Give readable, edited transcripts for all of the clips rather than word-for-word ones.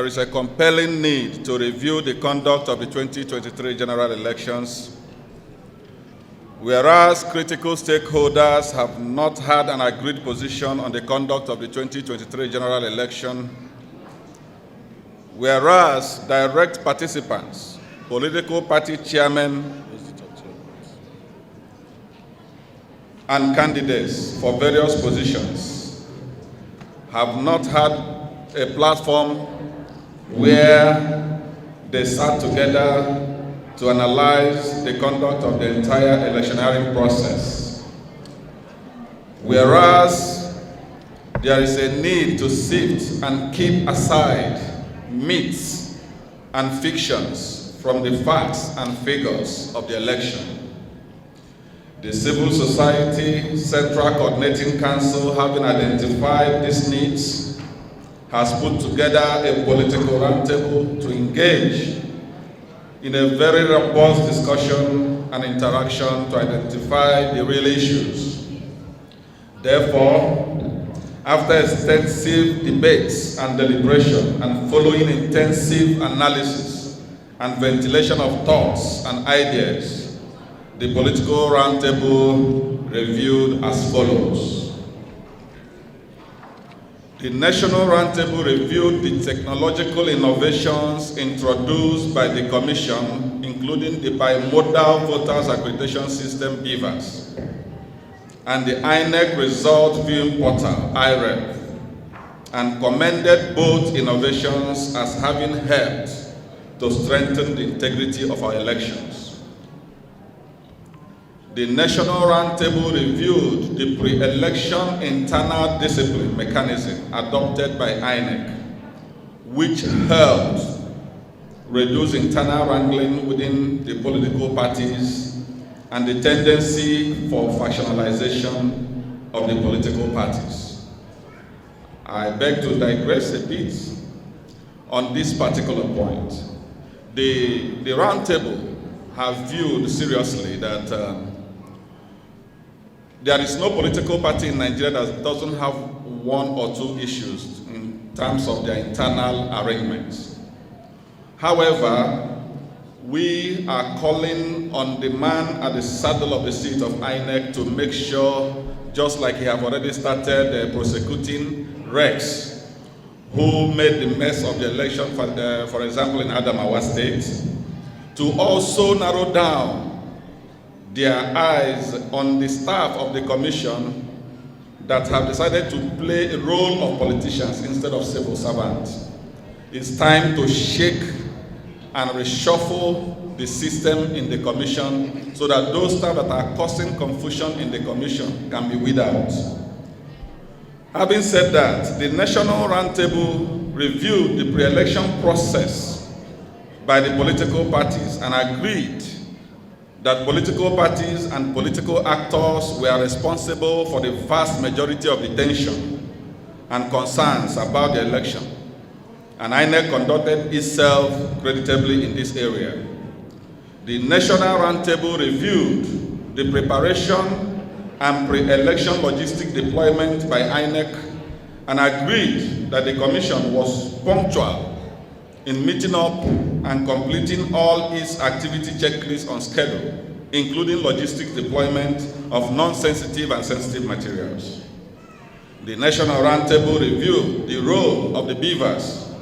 there is a compelling need to review the conduct of the 2023 general elections. Whereas critical stakeholders have not had an agreed position on the conduct of the 2023 general election, whereas direct participants, political party chairmen, and candidates for various positions have not had a platform where they sat together to analyze the conduct of the entire electioneering process. Whereas there is a need to sift and keep aside myths and fictions from the facts and figures of the election. The Civil Society Central Coordinating Council, having identified these needs, has put together a political roundtable to engage in a very robust discussion and interaction to identify the real issues. Therefore, after extensive debates and deliberation and following intensive analysis and ventilation of thoughts and ideas, the political roundtable reviewed as follows. The National Roundtable reviewed the technological innovations introduced by the Commission, including the bimodal voters accreditation system BVAS, and the INEC result viewing portal IREV, and commended both innovations as having helped to strengthen the integrity of our elections. The National Roundtable reviewed the pre-election internal discipline mechanism adopted by INEC, which helped reduce internal wrangling within the political parties and the tendency for factionalization of the political parties. I beg to digress a bit on this particular point. The Roundtable have viewed seriously that there is no political party in Nigeria that doesn't have one or two issues in terms of their internal arrangements. However, we are calling on the man at the saddle of the seat of INEC to make sure, just like he have already started prosecuting Rex, who made the mess of the election, for example, in Adamawa State, to also narrow down their eyes on the staff of the Commission that have decided to play a role of politicians instead of civil servants. It's time to shake and reshuffle the system in the Commission so that those staff that are causing confusion in the Commission can be weeded out. Having said that, the National Roundtable reviewed the pre-election process by the political parties and agreed that political parties and political actors were responsible for the vast majority of the tension and concerns about the election, and INEC conducted itself creditably in this area. The National Roundtable reviewed the preparation and pre-election logistic deployment by INEC and agreed that the Commission was punctual in meeting up and completing all its activity checklists on schedule, including logistic deployment of non-sensitive and sensitive materials. The National Roundtable reviewed the role of the BVAS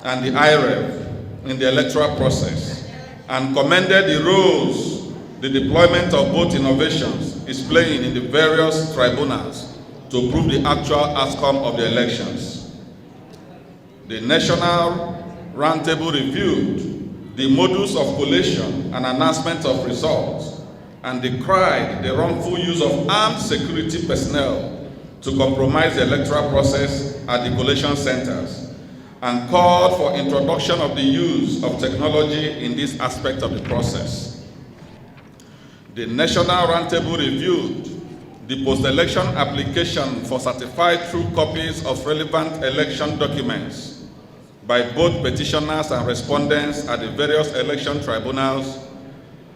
and the IREV in the electoral process and commended the roles the deployment of both innovations is playing in the various tribunals to prove the actual outcome of the elections. The National Roundtable reviewed the modus of collation and announcement of results and decried the wrongful use of armed security personnel to compromise the electoral process at the collation centers and called for introduction of the use of technology in this aspect of the process. The National Roundtable reviewed the post-election application for certified true copies of relevant election documents by both petitioners and respondents at the various election tribunals,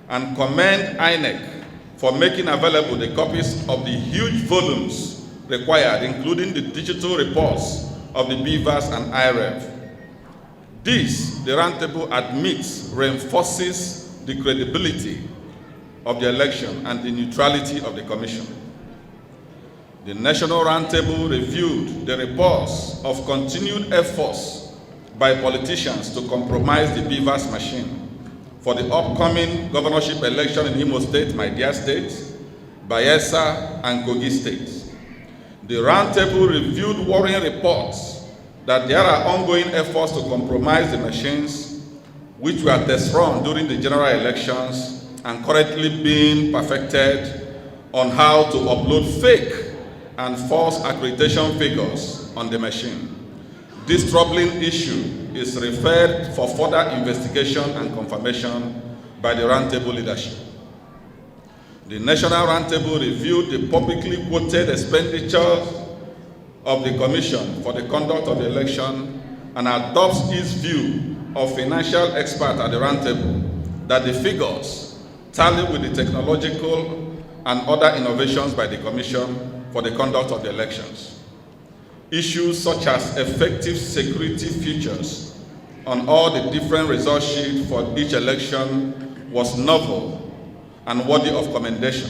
and commend INEC for making available the copies of the huge volumes required, including the digital reports of the BVAS and IREV. This, the Roundtable admits, reinforces the credibility of the election and the neutrality of the Commission. The National Roundtable reviewed the reports of continued efforts by politicians to compromise the BVAS machine for the upcoming governorship election in Imo State, my dear state, Bayelsa, and Kogi states. The Roundtable reviewed worrying reports that there are ongoing efforts to compromise the machines which were test run during the general elections and currently being perfected on how to upload fake and false accreditation figures on the machine. This troubling issue is referred for further investigation and confirmation by the Roundtable leadership. The National Roundtable reviewed the publicly quoted expenditures of the Commission for the conduct of the election and adopts its view of financial experts at the Roundtable that the figures tally with the technological and other innovations by the Commission for the conduct of the elections. Issues such as effective security features on all the different result sheets for each election was novel and worthy of commendation,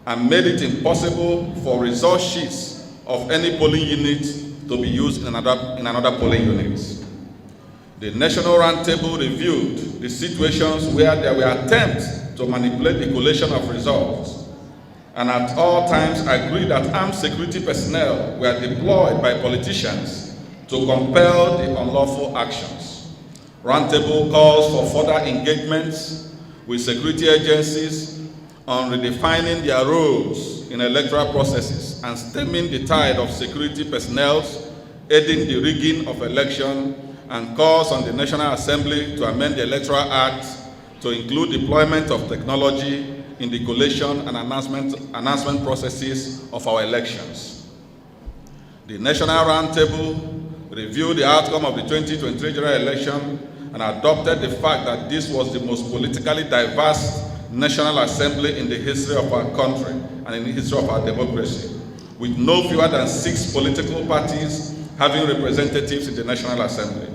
and made it impossible for result sheets of any polling unit to be used in another polling unit. The National Roundtable reviewed the situations where there were attempts to manipulate the collation of results, and at all times agreed that armed security personnel were deployed by politicians to compel the unlawful actions. Roundtable calls for further engagements with security agencies on redefining their roles in electoral processes and stemming the tide of security personnel aiding the rigging of election, and calls on the National Assembly to amend the Electoral Act to include deployment of technology in the collation and announcement processes of our elections. The National Roundtable reviewed the outcome of the 2023 general election and adopted the fact that this was the most politically diverse National Assembly in the history of our country and in the history of our democracy, with no fewer than 6 political parties having representatives in the National Assembly.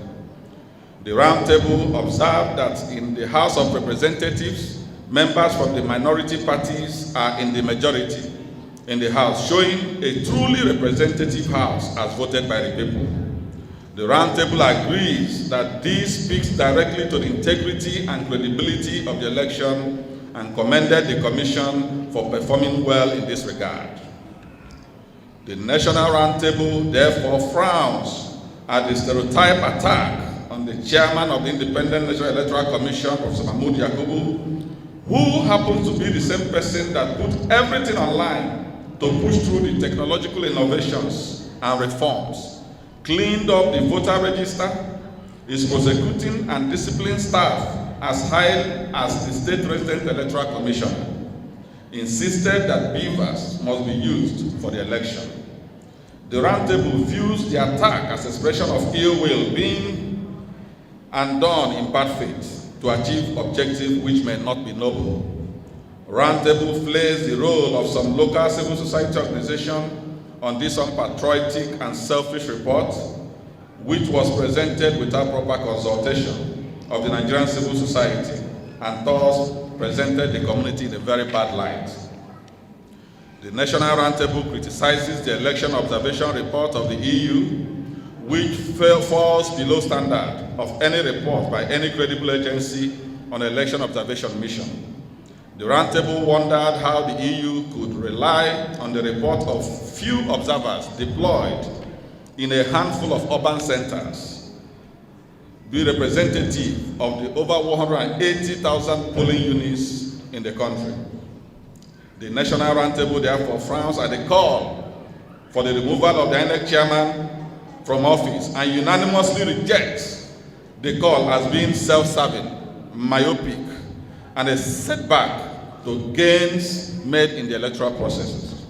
The Roundtable observed that in the House of Representatives, members from the minority parties are in the majority in the House, showing a truly representative House as voted by the people. The Roundtable agrees that this speaks directly to the integrity and credibility of the election and commended the Commission for performing well in this regard. The National Roundtable therefore frowns at the stereotype attack on the chairman of the Independent National Electoral Commission, Professor Mahmood Yakubu, who happens to be the same person that put everything online to push through the technological innovations and reforms, cleaned up the voter register, is prosecuting and disciplining staff as high as the State Resident Electoral Commission, insisted that BVAS must be used for the election. The Roundtable views the attack as expression of ill will being and done in bad faith to achieve objectives which may not be noble. Roundtable plays the role of some local civil society organization on this unpatriotic and selfish report, which was presented without proper consultation of the Nigerian civil society and thus presented the community in a very bad light. The National Roundtable criticizes the election observation report of the EU, which falls below standard of any report by any credible agency on election observation mission. The Roundtable wondered how the EU could rely on the report of few observers deployed in a handful of urban centers, be representative of the over 180,000 polling units in the country. The National Roundtable therefore frowns at the call for the removal of the INEC chairman from office and unanimously rejects the call as being self-serving, myopic, and a setback to gains made in the electoral processes.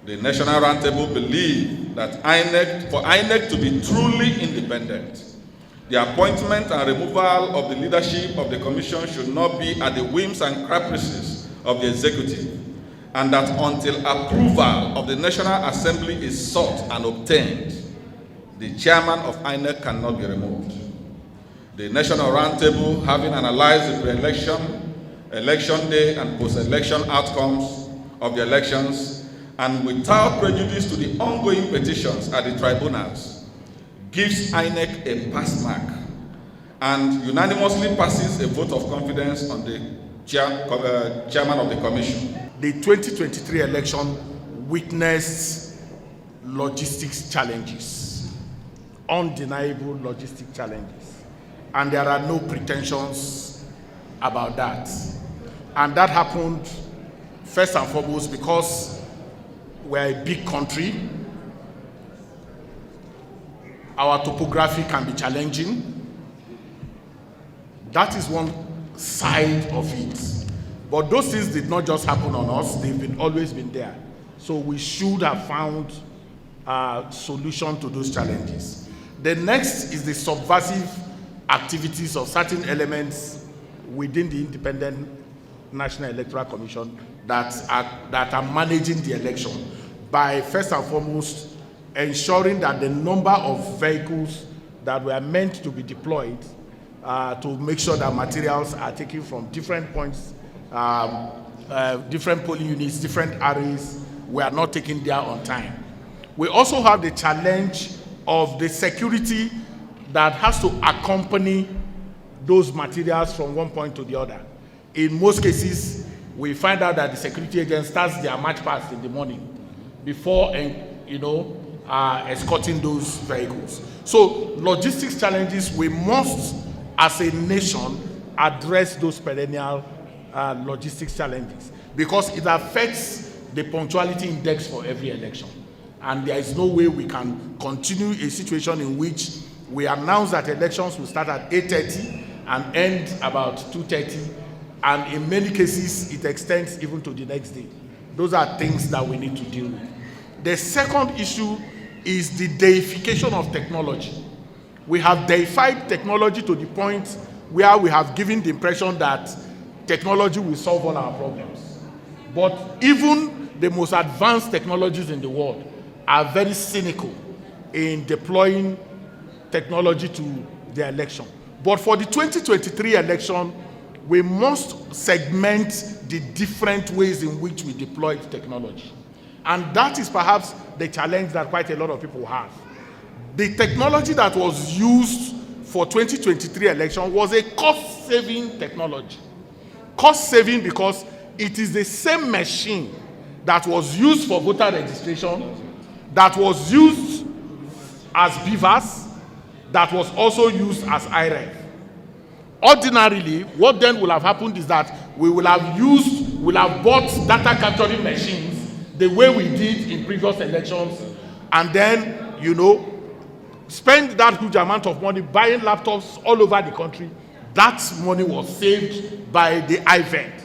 The National Roundtable believe that for INEC to be truly independent, the appointment and removal of the leadership of the Commission should not be at the whims and caprices of the executive, and that until approval of the National Assembly is sought and obtained, the chairman of INEC cannot be removed. The National Roundtable, having analyzed the pre-election, election day, and post-election outcomes of the elections, and without prejudice to the ongoing petitions at the tribunals, gives INEC a pass mark and unanimously passes a vote of confidence on the chairman of the commission. The 2023 election witnessed logistics challenges, undeniable logistic challenges, and there are no pretensions about that. And that happened first and foremost because we're a big country. Our topography can be challenging. That is one side of it. But those things did not just happen on us, they've always been there. So we should have found a solution to those challenges. The next is the subversive activities of certain elements within the Independent National Electoral Commission that are managing the election by first and foremost ensuring that the number of vehicles that were meant to be deployed to make sure that materials are taken from different points, different polling units, different areas, were not taken there on time. We also have the challenge of the security that has to accompany those materials from one point to the other. In most cases, we find out that the security agent starts their march past in the morning before escorting those vehicles. So logistics challenges, we must, as a nation, address those perennial logistics challenges because it affects the punctuality index for every election. And there is no way we can continue a situation in which we announce that elections will start at 8:30 and end about 2:30, and in many cases it extends even to the next day. Those are things that we need to deal with. The second issue is the deification of technology. We have deified technology to the point where we have given the impression that technology will solve all our problems. But even the most advanced technologies in the world are very cynical in deploying technology to the election. But for the 2023 election, we must segment the different ways in which we deploy technology. And that is perhaps the challenge that quite a lot of people have. The technology that was used for 2023 election was a cost-saving technology. Cost-saving because it is the same machine that was used for voter registration, that was used as BVAS, that was also used as IREF. Ordinarily, what then will have happened is that we will have bought data capturing machines the way we did in previous elections, and then, spend that huge amount of money buying laptops all over the country. That money was saved by the IVET.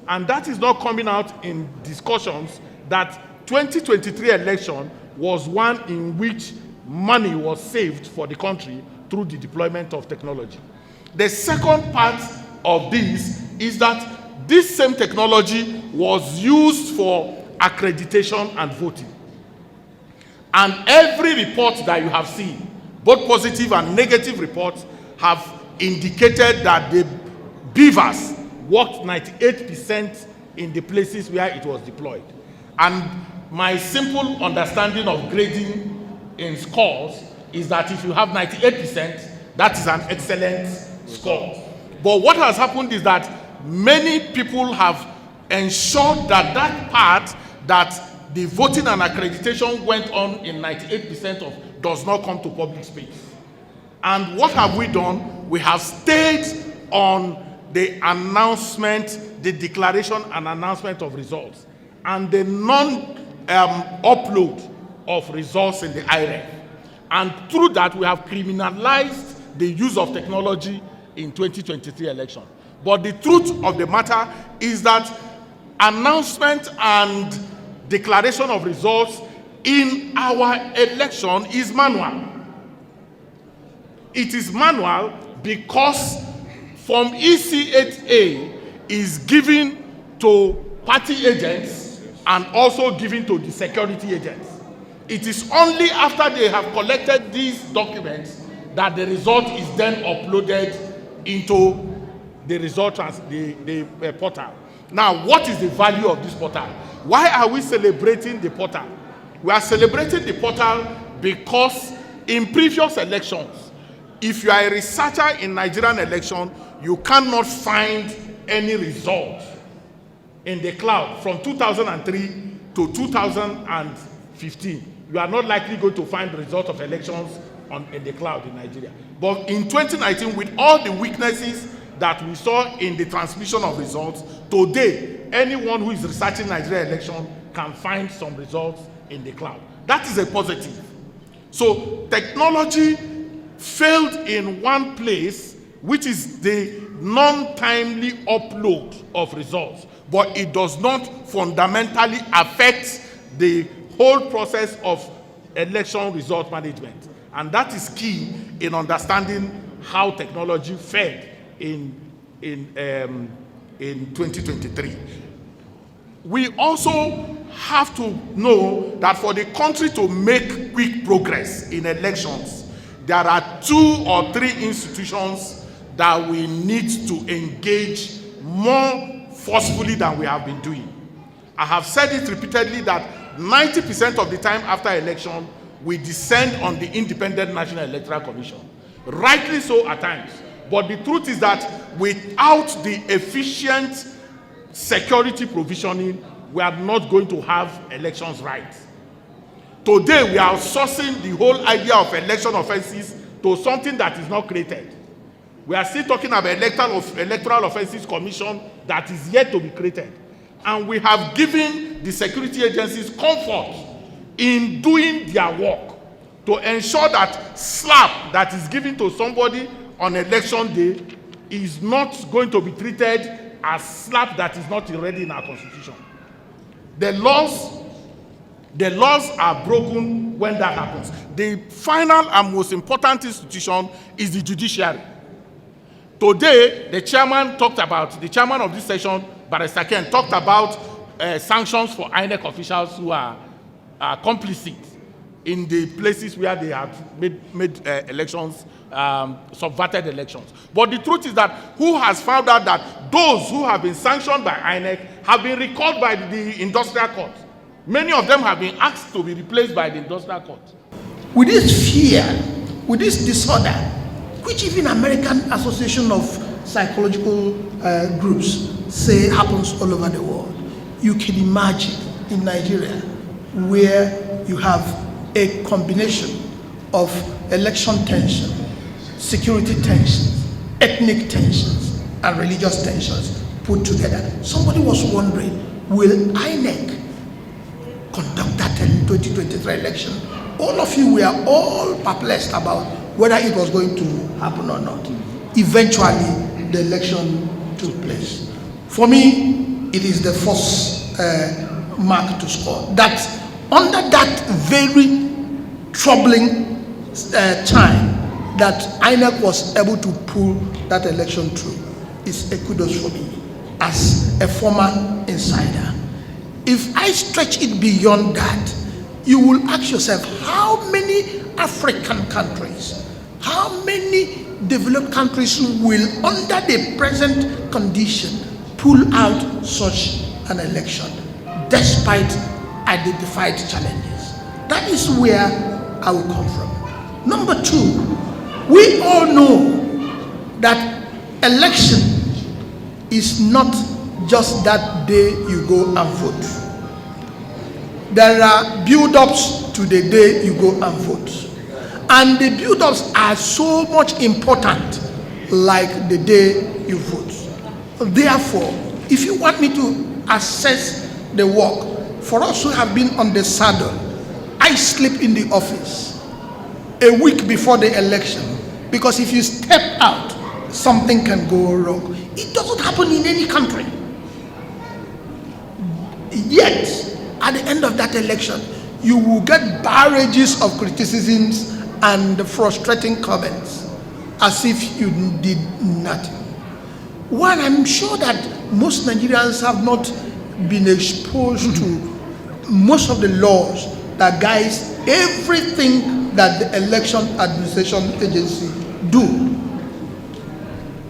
And that is not coming out in discussions that 2023 election was one in which money was saved for the country through the deployment of technology. The second part of this is that this same technology was used for accreditation and voting. And every report that you have seen, both positive and negative reports, have indicated that the BVAS worked 98% in the places where it was deployed. And my simple understanding of grading in scores is that if you have 98%, that is an excellent score. But what has happened is that many people have ensured that that part that the voting and accreditation went on in 98% of does not come to public space. And what have we done? We have stayed on the announcement, the declaration and announcement of results, and the non-upload of results in the IREF. And through that, we have criminalized the use of technology in 2023 election. But the truth of the matter is that announcement and declaration of results in our election is manual. It is manual because Form EC8A is given to party agents and also given to the security agents. It is only after they have collected these documents that the result is then uploaded into the portal. Now, what is the value of this portal? Why are we celebrating the portal? We are celebrating the portal because in previous elections, if you are a researcher in Nigerian election, you cannot find any result in the cloud from 2003 to 2015. You are not likely going to find the result of elections in the cloud in Nigeria. But in 2019, with all the weaknesses that we saw in the transmission of results, today, anyone who is researching Nigerian election can find some results in the cloud. That is a positive. So technology failed in one place, which is the non-timely upload of results, but it does not fundamentally affect the whole process of election result management. And that is key in understanding how technology failed in 2023. We also have to know that for the country to make quick progress in elections, there are 2 or 3 institutions that we need to engage more forcefully than we have been doing. I have said it repeatedly that 90% of the time after election, we descend on the Independent National Electoral Commission. Rightly so at times. But the truth is that without the efficient security provisioning, we are not going to have elections right. Today, we are outsourcing the whole idea of election offenses to something that is not created. We are still talking about Electoral Offenses Commission that is yet to be created. And we have given the security agencies comfort in doing their work to ensure that slap that is given to somebody on election day is not going to be treated as slap that is not already in our constitution. The laws are broken when that happens. The final and most important institution is the judiciary. Today, the chairman of this session, Barrister Ken, talked about sanctions for INEC officials who are complicit in the places where they have made elections, subverted elections. But the truth is that who has found out that those who have been sanctioned by INEC have been recalled by the industrial court? Many of them have been asked to be replaced by the industrial court. With this fear, with this disorder, which even American Association of Psychological Groups say happens all over the world, you can imagine in Nigeria where you have a combination of election tension, security tensions, ethnic tensions, and religious tensions put together. Somebody was wondering, will INEC conduct that 2023 election? All of you were all perplexed about whether it was going to happen or not. Eventually, the election took place. For me, it is the first mark to score. That under that very troubling time that INEC was able to pull that election through is a kudos for me as a former insider. If I stretch it beyond that, you will ask yourself, how many African countries, how many developed countries will, under the present condition, pull out such an election despite identified challenges? That is where I will come from. Number 2, we all know that election is not just that day you go and vote. There are build-ups to the day you go and vote. And the build-ups are so much important like the day you vote. Therefore, if you want me to assess the work, for us who have been on the saddle, I sleep in the office a week before the election, because if you step out, something can go wrong. It doesn't happen in any country. Yet, at the end of that election, you will get barrages of criticisms and frustrating comments as if you did nothing. One, I'm sure that most Nigerians have not been exposed to most of the laws that guides everything that the Election Administration Agency do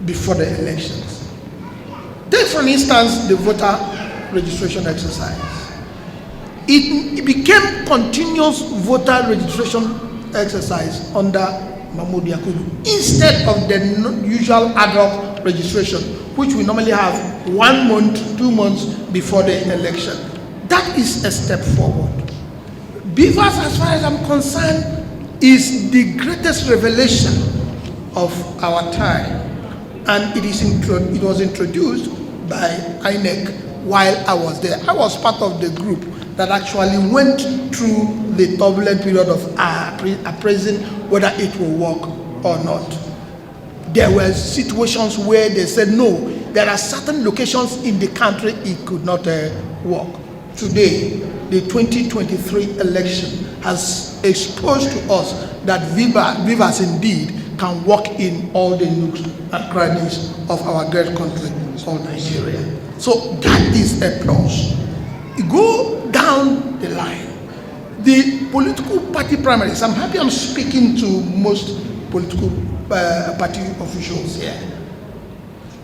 before the elections. Take for instance the voter registration exercise. It became continuous voter registration exercise under Mahmoud Yakubu instead of the usual ad hoc registration, which we normally have 1 month, 2 months before the election. That is a step forward. Beavers, as far as I'm concerned, is the greatest revelation of our time, and it was introduced by INEC while I was there. I was part of the group that actually went through the turbulent period of appraising whether it will work or not. There were situations where they said, no, there are certain locations in the country it could not work. Today, the 2023 election has exposed to us that Vivas indeed can work in all the nooks and crannies of our great country called Nigeria. So that is a plus. You go down the line. The political party primaries, I'm happy I'm speaking to most political party officials here.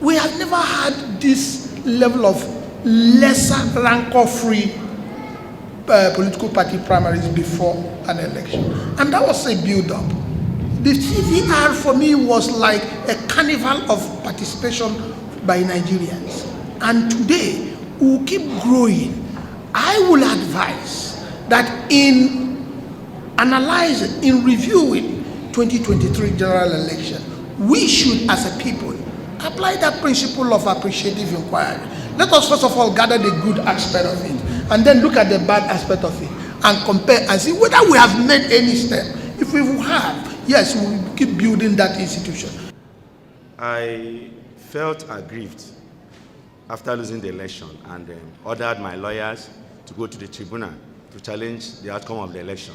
We have never had this level of lesser rancor-free political party primaries before an election. And that was a build-up. The CVR for me was like a carnival of participation by Nigerians. And today, we will keep growing. I will advise that in analyzing, in reviewing 2023 general election, we should, as a people, apply that principle of appreciative inquiry. Let us first of all gather the good aspect of it, and then look at the bad aspect of it, and compare and see whether we have made any step. If we have, yes, we will keep building that institution. I felt aggrieved after losing the election and ordered my lawyers to go to the tribunal to challenge the outcome of the election.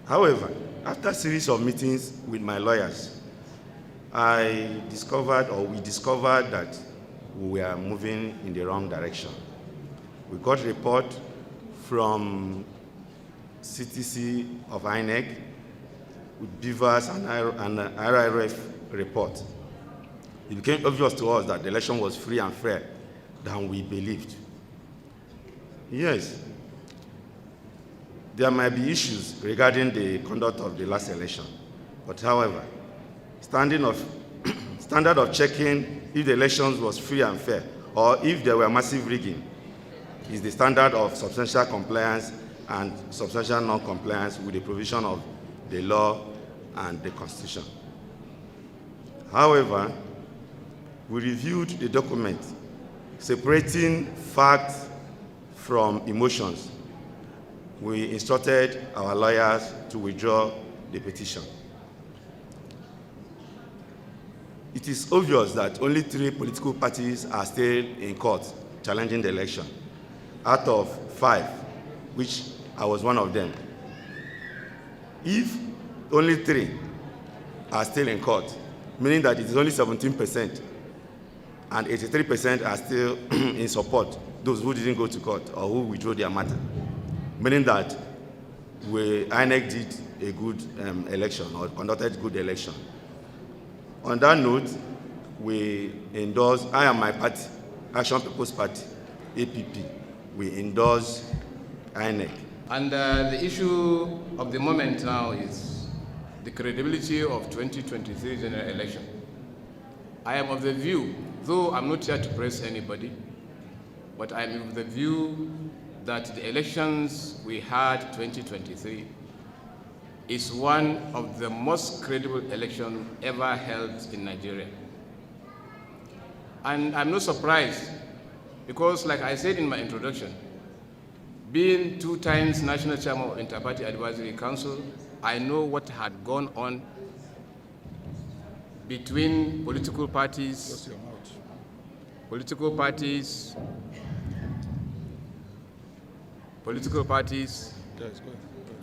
However, after a series of meetings with my lawyers, we discovered that we were moving in the wrong direction. We got a report from CTC of INEC with Beavers and RRF report. It became obvious to us that the election was free and fair than we believed. Yes, there might be issues regarding the conduct of the last election, but however, standard of checking if the elections was free and fair or if there were massive rigging is the standard of substantial compliance and substantial non-compliance with the provision of the law and the Constitution. However, we reviewed the document, separating facts from emotions. We instructed our lawyers to withdraw the petition. It is obvious that only 3 political parties are still in court challenging the election, out of 5, which I was one of them. If only 3 are still in court, meaning that it is only 17%, and 83% are still in support, those who didn't go to court or who withdrew their matter, meaning that INEC did a good election or conducted good election. On that note, we endorse, I and my party, Action People's Party, APP, we endorse INEC. And the issue of the moment now is the credibility of 2023 general election. I am of the view, though I'm not here to press anybody, but I'm of the view that the elections we had 2023 is one of the most credible elections ever held in Nigeria. And I'm not surprised because, like I said in my introduction, being 2 times national chairman of Inter-Party Advisory Council, I know what had gone on between political parties,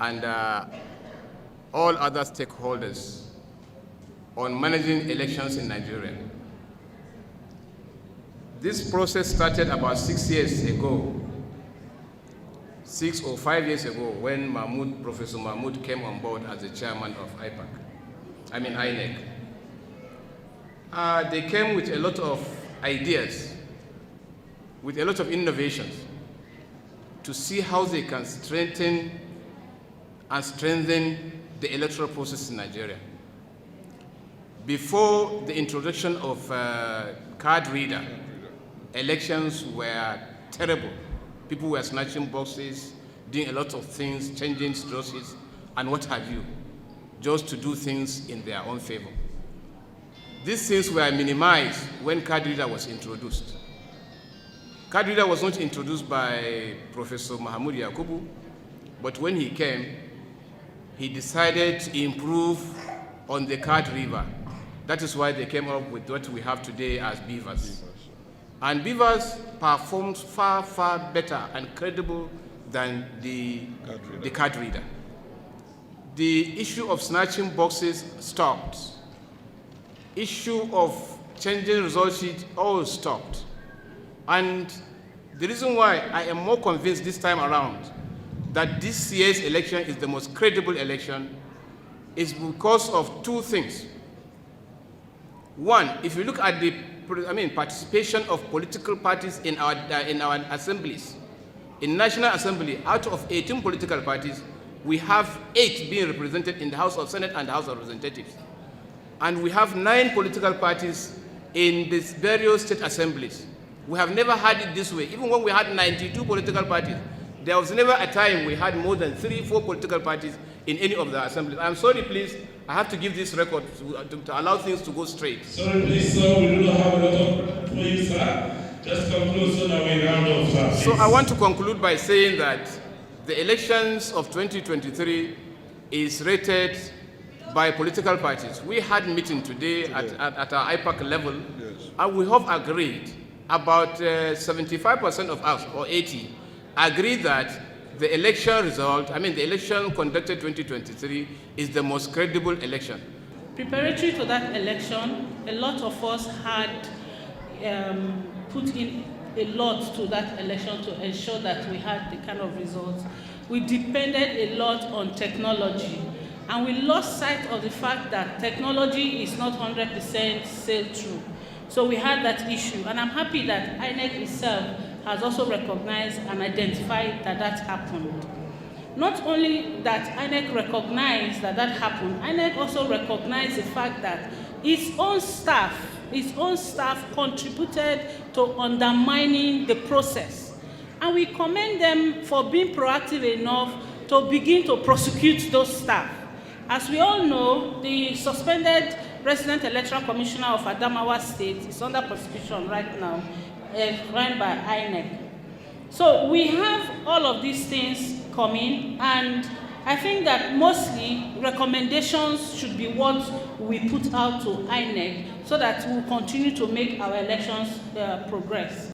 and all other stakeholders on managing elections in Nigeria. This process started about 6 years ago. 6 or 5 years ago when Professor Mahmoud came on board as the chairman of INEC. They came with a lot of ideas, with a lot of innovations to see how they can strengthen the electoral process in Nigeria. Before the introduction of card reader, elections were terrible. People were snatching boxes, doing a lot of things, changing strategies, and what have you, just to do things in their own favor. These things were minimized when card reader was introduced. Card reader was not introduced by Professor Mahmoud Yakubu, but when he came, he decided to improve on the card reader. That is why they came up with what we have today as beavers. And beavers performed far, far better and credible than the card reader. The issue of snatching boxes stopped. Issue of changing result sheet all stopped. And the reason why I am more convinced this time around that this year's election is the most credible election is because of two things. One, if you look at the participation of political parties in our assemblies, in National Assembly, out of 18 political parties, we have 8 being represented in the House of Senate and the House of Representatives. And we have 9 political parties in these various state assemblies. We have never had it this way. Even when we had 92 political parties, there was never a time we had more than 3-4 political parties in any of the assemblies. I'm sorry, please, I have to give this record to allow things to go straight. Sorry, please, sir, we do not have a lot of please, sir. Just conclude so that we round off, sir. So I want to conclude by saying that the elections of 2023 is rated by political parties. We had a meeting today at our IPAC level, and we have agreed, about 75% of us, or 80, agree that the election result, the election conducted 2023 is the most credible election. Preparatory to that election, a lot of us had put in a lot to that election to ensure that we had the kind of results. We depended a lot on technology, and we lost sight of the fact that technology is not 100% sailed through. So we had that issue, and I'm happy that INEC itself has also recognized and identified that that happened. Not only that INEC recognized that that happened, INEC also recognized the fact that its own staff contributed to undermining the process. And we commend them for being proactive enough to begin to prosecute those staff. As we all know, the suspended Resident Electoral Commissioner of Adamawa State is under prosecution right now, run by INEC. So we have all of these things coming, and I think that mostly recommendations should be what we put out to INEC so that we'll continue to make our elections progress.